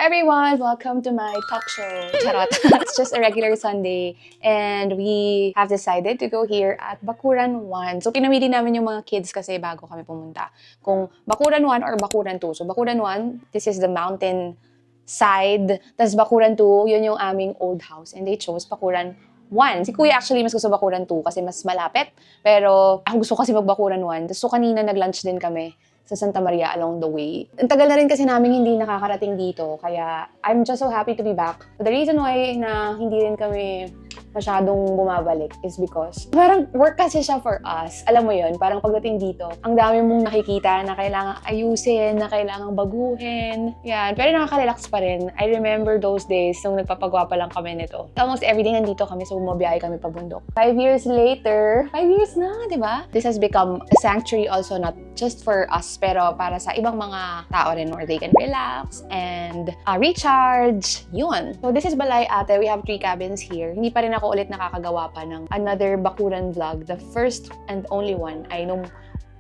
everyone! Welcome to my talk show. Charot. It's just a regular Sunday and we have decided to go here at Bakuran 1. So pinamili namin yung mga kids kasi bago kami pumunta. Kung Bakuran 1 or Bakuran 2. So Bakuran 1, this is the mountain side. Tapos Bakuran 2, yun yung aming old house. And they chose Bakuran 1. Si Kuya actually mas gusto Bakuran 2 kasi mas malapit. Pero ako gusto kasi mag-Bakuran 1. So kanina nag-lunch din kami sa Santa Maria along the way. Ang tagal na rin kasi namin hindi nakakarating dito. Kaya I'm just so happy to be back. But the reason why na hindi rin kami masyadong bumabalik is because parang work kasi siya for us. Alam mo yun, parang pagdating dito, ang dami mong nakikita na kailangan ayusin, na kailangan baguhin. Yan. Pero nakaka-relax pa rin. I remember those days nung nagpapagawa pa lang kami nito. Almost everyday nandito kami, so bumabiyahe kami pabundok. 5 years later, 5 years na, di ba? This has become a sanctuary also, not just for us, pero para sa ibang mga tao rin where they can relax and recharge. Yun. So this is Balay Ate. We have 3 cabins here. Hindi pa rin ako ulit nakakagawa pa ng another Bakuran vlog. The first and only one ay nung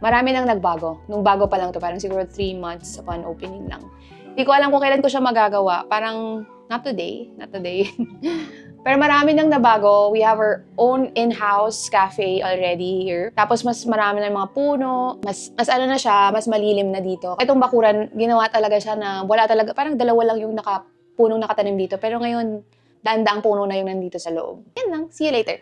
marami nang nagbago. Nung bago pa lang to, parang siguro 3 months upon opening lang. Hindi ko alam kung kailan ko siya magagawa. Parang not today. Pero marami nang nabago. We have our own in-house cafe already here. Tapos mas marami na mga puno. Mas ano na siya, mas malilim na dito. Itong Bakuran, ginawa talaga siya na wala talaga, parang dalawa lang yung punong nakatanim dito. Pero ngayon, daan-daang puno na yung nandito sa loob. Yan lang. See you later.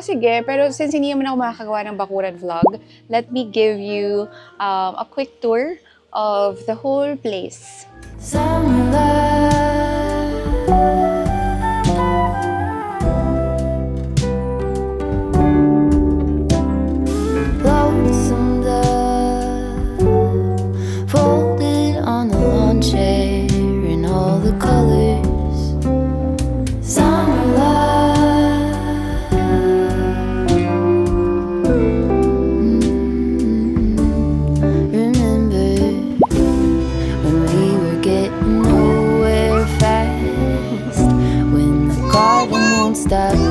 Sige. Pero since hindi naman ako makakagawa ng Bakuran vlog, let me give you a quick tour of the whole place. Folded on the lawn chair in all the colors. Stop